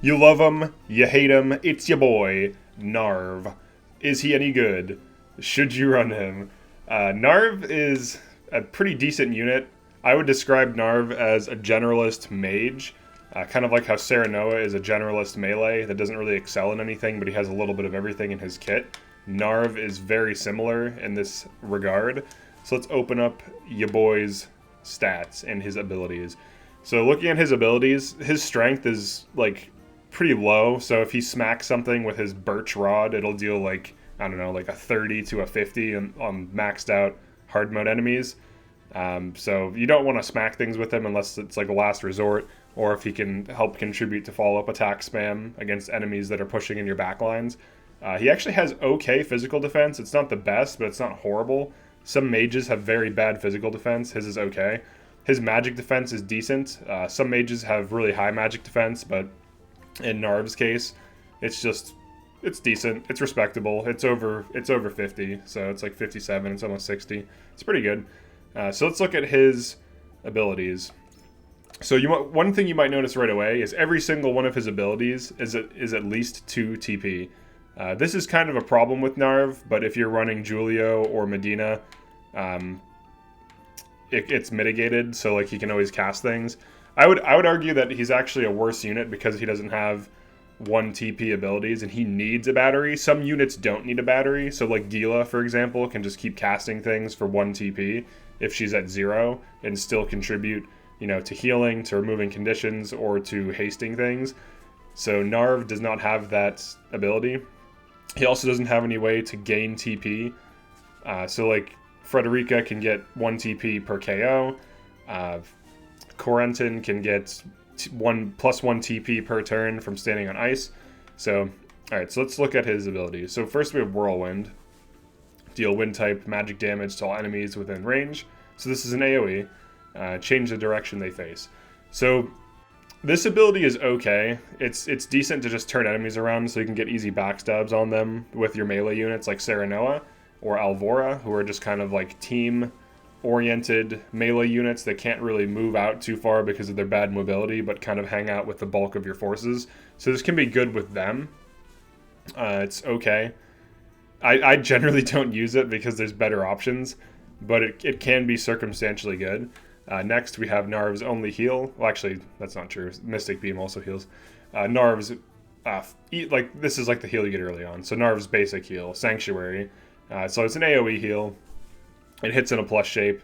You love him, you hate him, it's your boy, Narv. Is he any good? Should you run him? Narv is a pretty decent unit. I would describe Narv as a generalist mage, kind of like how Serenoa is a generalist melee that doesn't really excel in anything, but he has a little bit of everything in his kit. Narv is very similar in this regard. So let's open up your boy's stats and his abilities. So looking at his abilities, his strength is like pretty low. So if he smacks something with his birch rod, it'll deal like, I don't know, like a 30 to a 50 on maxed out hard mode enemies. So you don't want to smack things with him unless it's like a last resort, or if he can help contribute to follow-up attack spam against enemies that are pushing in your backlines. He actually has okay physical defense. It's not the best, but it's not horrible. Some mages have very bad physical defense. His is okay. His magic defense is decent. Some mages have really high magic defense, but in Narv's case, it's decent. It's respectable. It's over 50, so it's like 57. It's almost 60. It's pretty good. So let's look at his abilities. So one thing you might notice right away is every single one of his abilities is at least 2 TP. This is kind of a problem with Narv, but if you're running Julio or Medina, it's mitigated, so like he can always cast things. I would argue that he's actually a worse unit because he doesn't have 1 TP abilities and he needs a battery. Some units don't need a battery, so like Gila, for example, can just keep casting things for 1 TP if she's at 0 and still contribute, to healing, to removing conditions, or to hasting things. So Narv does not have that ability. He also doesn't have any way to gain TP. So like Frederica can get 1 TP per KO. Corentin can get +1 TP per turn from standing on ice. So, alright, so let's look at his abilities. So first we have Whirlwind. Deal wind type magic damage to all enemies within range. So this is an AoE. Change the direction they face. So this ability is okay. It's decent to just turn enemies around so you can get easy backstabs on them with your melee units like Serenoa or Alvora, who are just kind of like team-oriented melee units that can't really move out too far because of their bad mobility, but kind of hang out with the bulk of your forces. So this can be good with them. It's okay. I generally don't use it because there's better options, but it can be circumstantially good. Next, we have Narv's only heal. Well, actually, that's not true. Mystic Beam also heals. Narv's, this is like the heal you get early on. So Narv's basic heal, Sanctuary. So it's an AoE heal. It hits in a plus shape.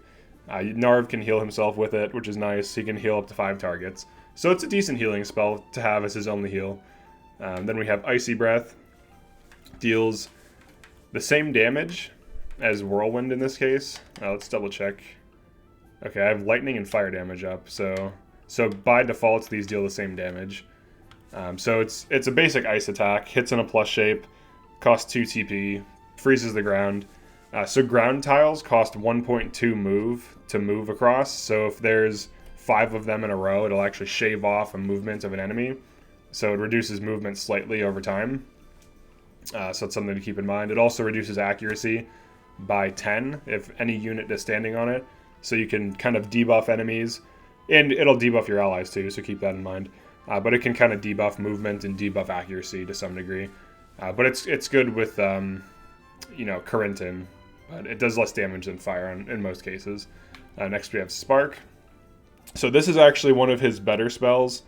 Narv can heal himself with it, which is nice. He can heal up to 5 targets. So it's a decent healing spell to have as his only heal. Then we have Icy Breath. Deals the same damage as Whirlwind in this case. Let's double check. Okay, I have lightning and fire damage up, so by default these deal the same damage. So it's a basic ice attack, hits in a plus shape, costs 2 TP, freezes the ground. So ground tiles cost 1.2 move to move across, so if there's 5 of them in a row, it'll actually shave off a movement of an enemy. So it reduces movement slightly over time. So it's something to keep in mind. It also reduces accuracy by 10 if any unit is standing on it. So you can kind of debuff enemies, and it'll debuff your allies too, so keep that in mind. But it can kind of debuff movement and debuff accuracy to some degree. But it's good with, Corentin, but it does less damage than fire in most cases. Next we have Spark. So this is actually one of his better spells.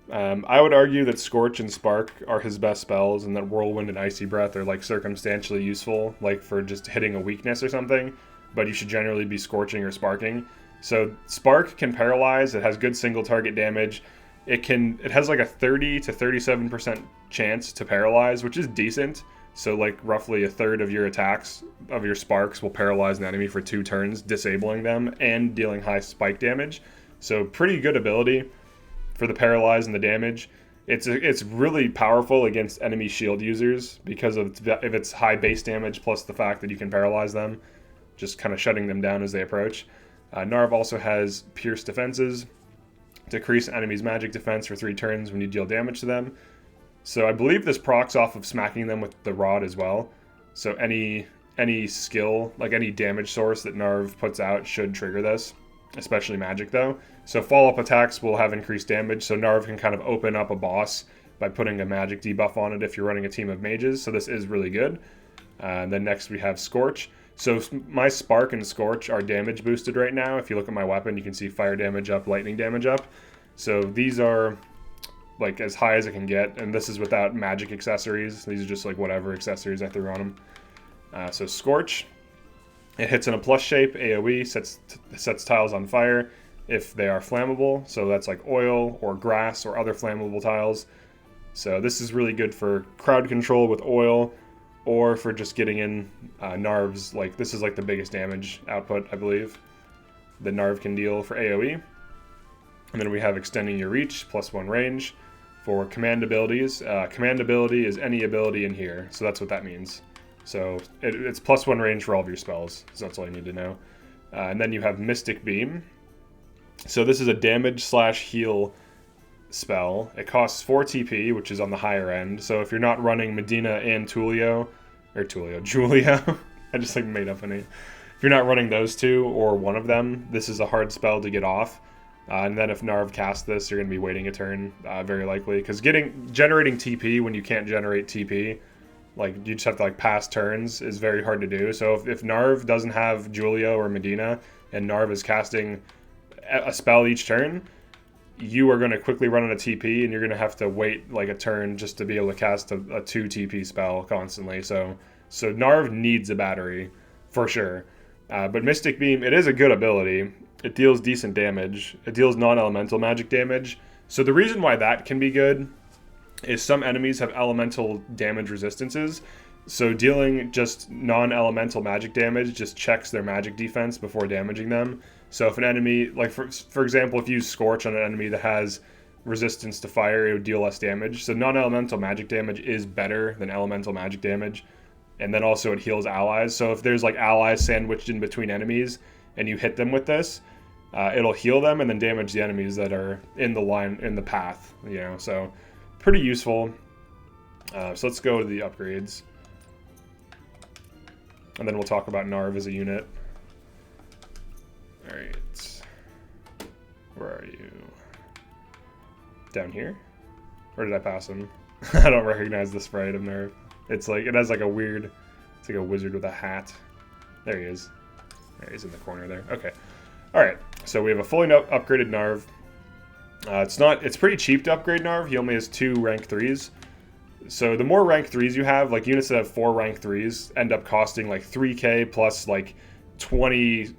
I would argue that Scorch and Spark are his best spells, and that Whirlwind and Icy Breath are like circumstantially useful, like for just hitting a weakness or something. But you should generally be Scorching or Sparking. So Spark can paralyze. It has good single target damage. It has like a 30 to 37% chance to paralyze, which is decent. So like roughly a third of your attacks of your Sparks will paralyze an enemy for 2 turns, disabling them and dealing high spike damage. So pretty good ability for the paralyze and the damage. It's really powerful against enemy shield users because of its high base damage plus the fact that you can paralyze them, just kind of shutting them down as they approach. Narv also has Pierce Defenses. Decrease enemy's magic defense for 3 turns when you deal damage to them. So I believe this procs off of smacking them with the rod as well. So any skill, like any damage source that Narv puts out should trigger this. especially magic though. So follow-up attacks will have increased damage, so Narv can kind of open up a boss by putting a magic debuff on it if you're running a team of mages, so this is really good. And then next we have Scorch. So my Spark and Scorch are damage boosted right now. If you look at my weapon, you can see fire damage up, lightning damage up. So these are like as high as it can get, and this is without magic accessories. These are just like whatever accessories I threw on them. So Scorch, it hits in a plus shape, AoE, sets tiles on fire if they are flammable. So that's like oil or grass or other flammable tiles. So this is really good for crowd control with oil, or for just getting in Narvs. Like this is like the biggest damage output, I believe, that Narv can deal for AoE. And then we have extending your reach, +1 range. For command abilities, command ability is any ability in here, so that's what that means. So it's +1 range for all of your spells, so that's all you need to know. And then you have Mystic Beam. So this is a damage/heal spell. It costs 4 TP, which is on the higher end. So if you're not running Medina and Julio, I just like made up a name. If you're not running those two or one of them, this is a hard spell to get off. And then if Narv casts this, you're going to be waiting a turn, very likely. Because generating TP when you can't generate TP, like you just have to like pass turns, is very hard to do. So if Narv doesn't have Julio or Medina, and Narv is casting a spell each turn, you are going to quickly run out of TP, and you're going to have to wait like a turn just to be able to cast a 2 TP spell constantly. So Narv needs a battery, for sure. But Mystic Beam, it is a good ability. It deals decent damage. It deals non-elemental magic damage. So the reason why that can be good is some enemies have elemental damage resistances. So dealing just non-elemental magic damage just checks their magic defense before damaging them. So if an enemy, like for example, if you use Scorch on an enemy that has resistance to fire, it would deal less damage. So non-elemental magic damage is better than elemental magic damage. And then also it heals allies. So if there's like allies sandwiched in between enemies and you hit them with this, it'll heal them and then damage the enemies that are in the path, you know, so pretty useful. So let's go to the upgrades. And then we'll talk about Narv as a unit. Alright. Where are you? Down here? Or did I pass him? I don't recognize the sprite of Narv. It's like, it has like a weird, it's like a wizard with a hat. There he is. There he is in the corner there. Okay. Alright, so we have a fully upgraded Narv. It's pretty cheap to upgrade Narv. He only has 2 rank 3s. So the more rank 3s you have, like units that have 4 rank 3s end up costing like 3k plus like 20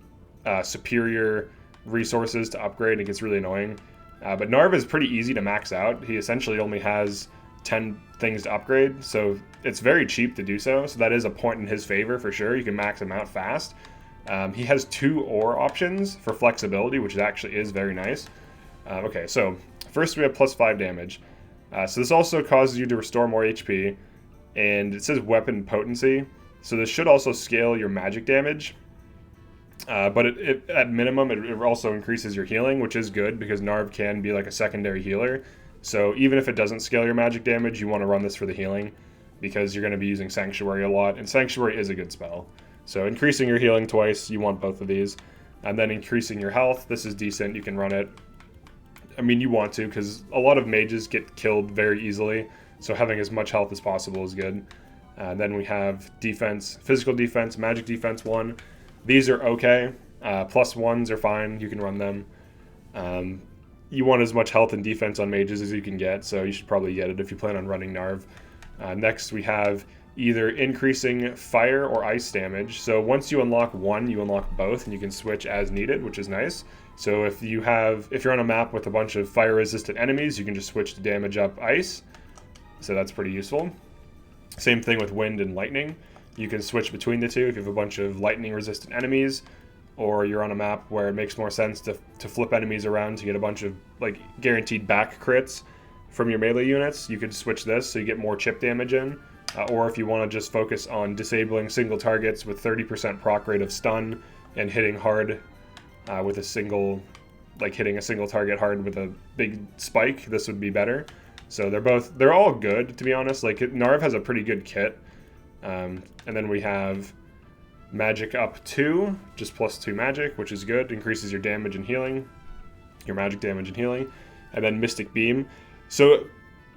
superior resources to upgrade. It gets really annoying. But Narv is pretty easy to max out. He essentially only has 10 things to upgrade, so it's very cheap to do so. So that is a point in his favor for sure. You can max him out fast. He has 2 ore options for flexibility, which actually is very nice. Okay, so first we have +5 damage. So this also causes you to restore more HP, and it says weapon potency. So this should also scale your magic damage. But at minimum, it also increases your healing, which is good because Narv can be like a secondary healer. So even if it doesn't scale your magic damage, you want to run this for the healing because you're going to be using Sanctuary a lot, and Sanctuary is a good spell. So increasing your healing twice, you want both of these. And then increasing your health, this is decent, you can run it. I mean, you want to, because a lot of mages get killed very easily, so having as much health as possible is good. Then we have defense, physical defense, magic defense 1. These are okay. +1s are fine, you can run them. You want as much health and defense on mages as you can get, so you should probably get it if you plan on running Narv. Next we have either increasing fire or ice damage. So once you unlock one, you unlock both, and you can switch as needed, which is nice. So if you're on a map with a bunch of fire resistant enemies, you can just switch to damage up ice. So that's pretty useful. Same thing with wind and lightning. You can switch between the two if you have a bunch of lightning resistant enemies, or you're on a map where it makes more sense to flip enemies around to get a bunch of like guaranteed back crits from your melee units. You could switch this so you get more chip damage in. Or if you want to just focus on disabling single targets with 30% proc rate of stun and hitting hard with a single, like hitting a single target hard with a big spike, this would be better. So they're all good, to be honest. Like Narv has a pretty good kit. And then we have Magic up 2, just +2 magic, which is good. Increases your damage and healing, your magic damage and healing. And then Mystic Beam. So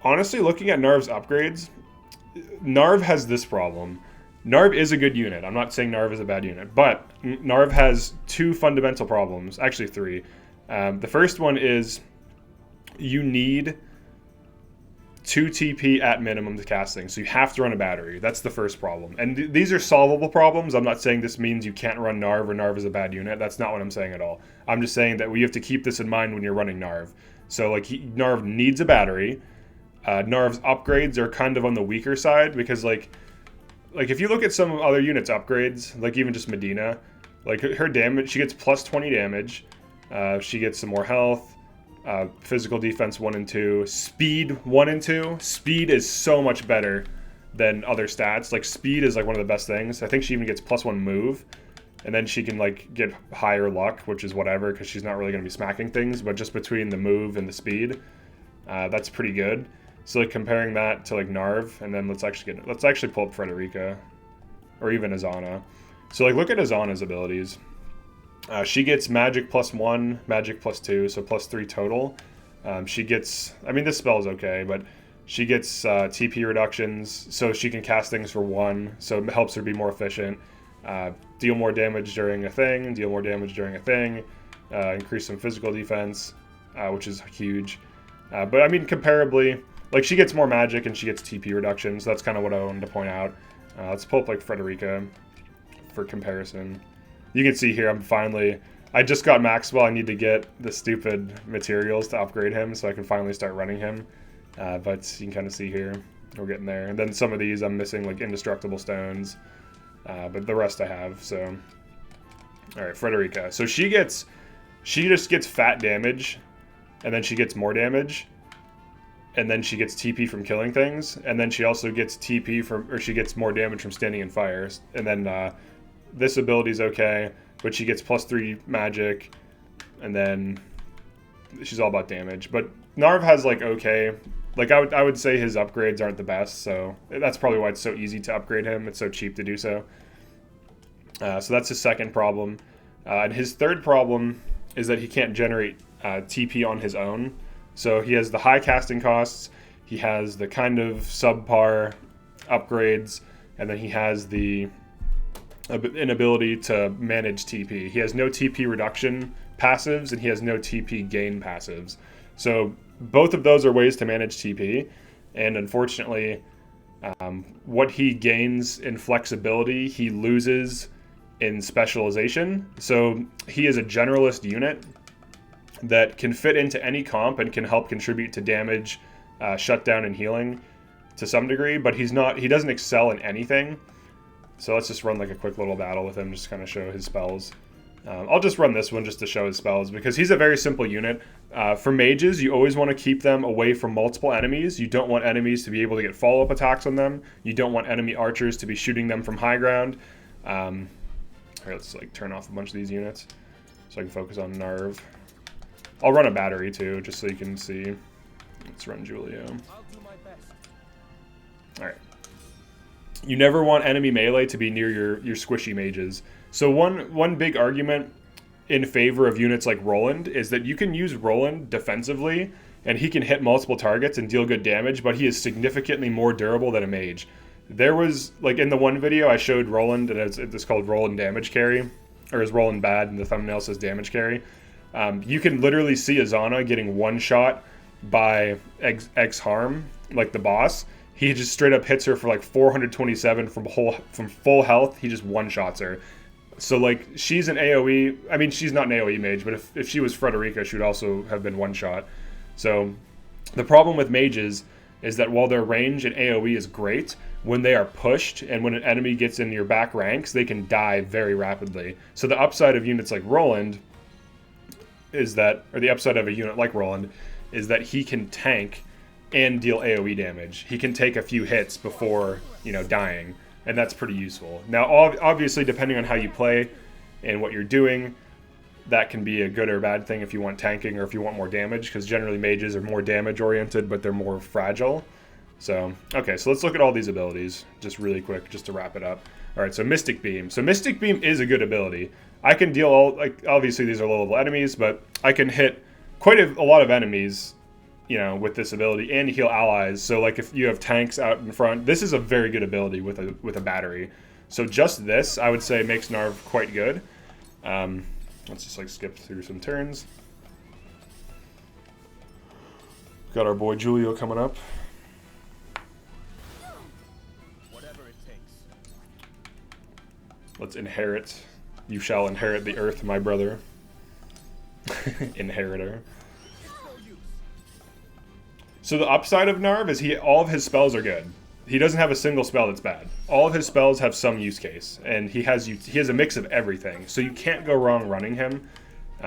honestly, looking at Narv's upgrades, Narv has this problem. Narv is a good unit. I'm not saying Narv is a bad unit, but Narv has 2 fundamental problems. Actually 3. The first one is you need 2 TP at minimum to cast things, so you have to run a battery. That's the first problem. And these are solvable problems. I'm not saying this means you can't run Narv or Narv is a bad unit. That's not what I'm saying at all. I'm just saying that we have to keep this in mind when you're running Narv. So like Narv needs a battery. Narv's upgrades are kind of on the weaker side because like if you look at some other units' upgrades, like even just Medina, like her damage, she gets +20 damage. She gets some more health. Physical defense 1 and 2, speed 1 and 2. Speed is so much better than other stats. Like speed is like one of the best things. I think she even gets +1 move, and then she can like get higher luck, which is whatever because she's not really going to be smacking things. But just between the move and the speed, that's pretty good. So like comparing that to like Narv, and then let's actually pull up Frederica, or even Azana. So like look at Azana's abilities. She gets magic +1, magic +2, so +3 total. She gets, I mean, this spell is okay, but she gets TP reductions, so she can cast things for 1, so it helps her be more efficient. Deal more damage during a thing, increase some physical defense, which is huge. But I mean, comparably, like she gets more magic and she gets TP reductions. So that's kind of what I wanted to point out. Let's pull up like Frederica for comparison. You can see here, I just got Maxwell. I need to get the stupid materials to upgrade him so I can finally start running him. But you can kind of see here, we're getting there. And then some of these I'm missing, like indestructible stones. But the rest I have, so. All right, Frederica. So she just gets fat damage, and then she gets more damage. And then she gets TP from killing things. And then she also gets she gets more damage from standing in fires. And then, this ability is okay, but she gets +3 magic, and then she's all about damage. But Narv has like okay, like I would say his upgrades aren't the best, so that's probably why it's so easy to upgrade him. It's so cheap to do so. So that's his second problem. And his third problem is that he can't generate TP on his own. So he has the high casting costs, he has the kind of subpar upgrades, and then he has the inability to manage TP. He has no TP reduction passives, and he has no TP gain passives. So both of those are ways to manage TP, and unfortunately, what he gains in flexibility, he loses in specialization. So he is a generalist unit that can fit into any comp and can help contribute to damage, shutdown, and healing to some degree, but he doesn't excel in anything. So let's just run like a quick little battle with him, just to kind of show his spells. I'll just run this one just to show his spells, because he's a very simple unit. For mages, you always want to keep them away from multiple enemies. You don't want enemies to be able to get follow-up attacks on them. You don't want enemy archers to be shooting them from high ground. Here, let's like turn off a bunch of these units so I can focus on Narv. I'll run a battery too, just so you can see. Let's run Julio. Alright. You never want enemy melee to be near your squishy mages. So one big argument in favor of units like Roland is that you can use Roland defensively, and he can hit multiple targets and deal good damage, but he is significantly more durable than a mage. There was, like in the one video I showed Roland, and it's called Roland Damage Carry, or is Roland Bad, and the thumbnail says Damage Carry. You can literally see Azana getting one shot by X Harm, like the boss. He just straight up hits her for like 427 from full health. He just one-shots her. So like she's an AoE. I mean, she's not an AoE mage, but if she was Frederica, she would also have been one-shot. So the problem with mages is that while their range in AoE is great, when they are pushed and when an enemy gets in your back ranks, they can die very rapidly. So the upside of units like Roland is that, or the upside of a unit like Roland, is that he can tank and deal AoE damage. He can take a few hits before, dying, and that's pretty useful. Now, obviously, depending on how you play and what you're doing, that can be a good or bad thing if you want tanking or if you want more damage, because generally mages are more damage-oriented, but they're more fragile. So, okay, so let's look at all these abilities just really quick, just to wrap it up. All right, so Mystic Beam. So Mystic Beam is a good ability. I can deal all, like, obviously these are low-level enemies, but I can hit quite a lot of enemies, you know, with this ability and heal allies. So, like, if you have tanks out in front, this is a very good ability with a battery. So just this, I would say, makes Narv quite good. Let's just, like, skip through some turns. Got our boy Julio coming up. Let's inherit. You shall inherit the earth, my brother. Inheritor. So the upside of Narv is all of his spells are good. He doesn't have a single spell that's bad. All of his spells have some use case, and he has a mix of everything. So you can't go wrong running him.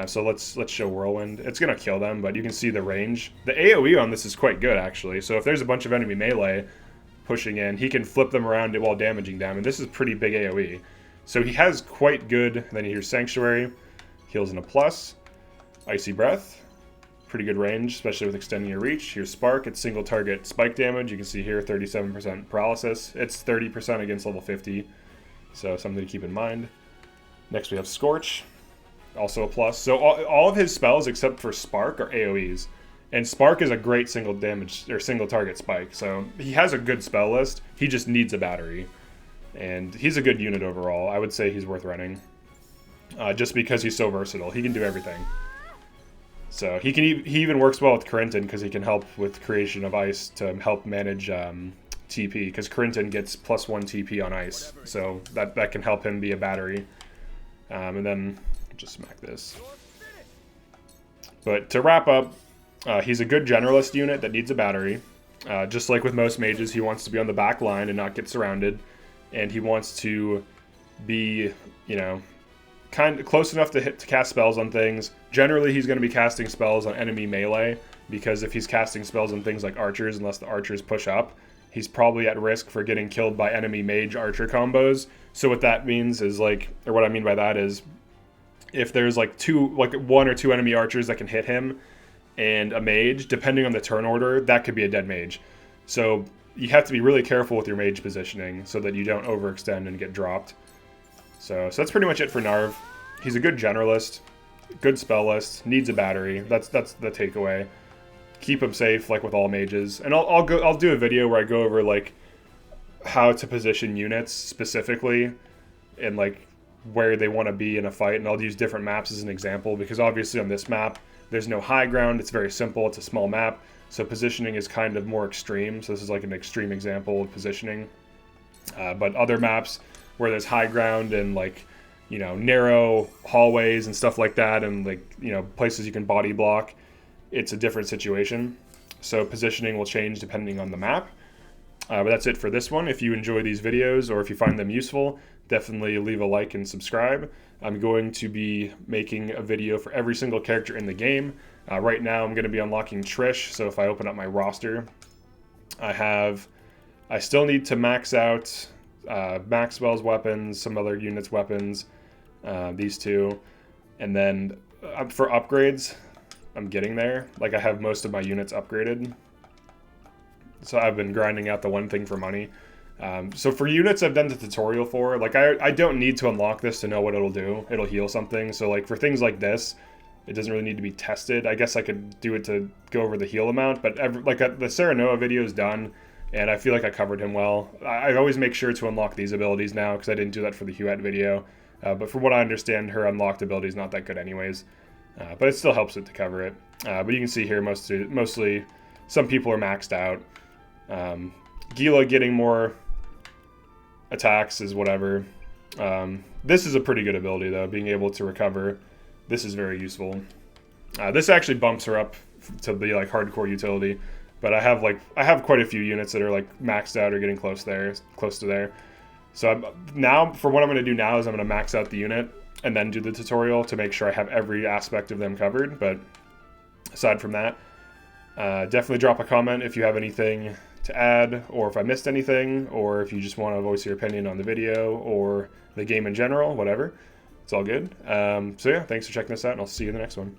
So let's show Whirlwind. It's gonna kill them, but you can see the range. The AOE on this is quite good actually. So if there's a bunch of enemy melee pushing in, he can flip them around while damaging them, and this is pretty big AOE. So he has quite good. Then here's Sanctuary, heals in a plus. Icy Breath, pretty good range, especially with extending your reach. Here's Spark, it's single target spike damage. You can see here 37% paralysis. It's 30% against level 50, so something to keep in mind. Next we have Scorch, also a plus. So all of his spells except for Spark are AoEs. And Spark is a great single damage or single target spike. So he has a good spell list. He just needs a battery. And he's a good unit overall. I would say he's worth running. Just because he's so versatile. He can do everything. So he even works well with Corinton because he can help with creation of ice to help manage TP. Because Corinton gets +1 TP on ice. So that can help him be a battery. And then just smack this. But to wrap up, he's a good generalist unit that needs a battery. Just like with most mages, he wants to be on the back line and not get surrounded. And he wants to be, you know, kind of close enough to cast spells on things. Generally, he's going to be casting spells on enemy melee, because if he's casting spells on things like archers, unless the archers push up, he's probably at risk for getting killed by enemy mage archer combos. So what that means is, like, or what I mean by that is, if there's like one or two enemy archers that can hit him and a mage, depending on the turn order, that could be a dead mage. So you have to be really careful with your mage positioning so that you don't overextend and get dropped. So that's pretty much it for Narv. He's a good generalist, good spell list, needs a battery. That's the takeaway. Keep him safe, like with all mages. And I'll do a video where I go over like how to position units specifically and like where they want to be in a fight, and I'll use different maps as an example, because obviously on this map there's no high ground. It's very simple. It's a small map. So positioning is kind of more extreme. So this is like an extreme example of positioning. But other maps where there's high ground and like, you know, narrow hallways and stuff like that, and like, you know, places you can body block, it's a different situation. So positioning will change depending on the map. But that's it for this one. If you enjoy these videos or if you find them useful, definitely leave a like and subscribe. I'm going to be making a video for every single character in the game. Right now I'm going to be unlocking Trish, so if I open up my roster, I still need to max out Maxwell's weapons, some other units' weapons, these two, and then for upgrades, I'm getting there. Like, I have most of my units upgraded, so I've been grinding out the one thing for money. So for units I've done the tutorial for, like I don't need to unlock this to know what it'll do. It'll heal something. So like for things like this, it doesn't really need to be tested. I guess I could do it to go over the heal amount, but the Serenoa video is done, and I feel like I covered him well. I always make sure to unlock these abilities now, because I didn't do that for the Huette video. But from what I understand, her unlocked ability is not that good anyways. But it still helps it to cover it. But you can see here mostly some people are maxed out. Gila getting more attacks is whatever. This is a pretty good ability though, being able to recover. This is very useful. This actually bumps her up to be like hardcore utility, but I have quite a few units that are like maxed out or getting close to there. So now for what I'm going to do now is I'm going to max out the unit and then do the tutorial to make sure I have every aspect of them covered. But aside from that, definitely drop a comment if you have anything to add, or if I missed anything, or if you just want to voice your opinion on the video or the game in general, whatever. It's all good. So yeah, thanks for checking this out, and I'll see you in the next one.